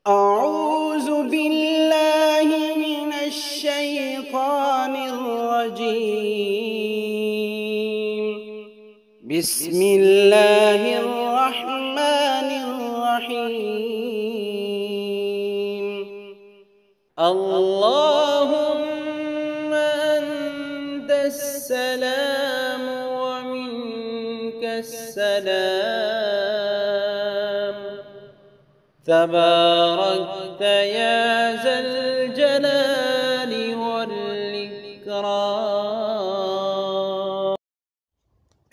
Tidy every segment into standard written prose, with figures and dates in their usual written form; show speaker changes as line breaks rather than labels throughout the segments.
أعوذ بالله من الشيطان الرجيم. بسم الله الرحمن الرحيم. اللهم أنت السلام ومنك السلام، تباركت يا ذا الجلال والإكرام।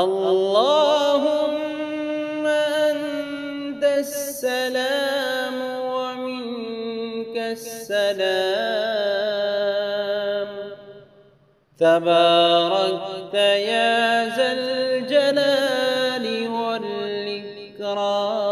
اللهم أنت السلام ومنك السلام، تباركت يا ذا الجلال والإكرام.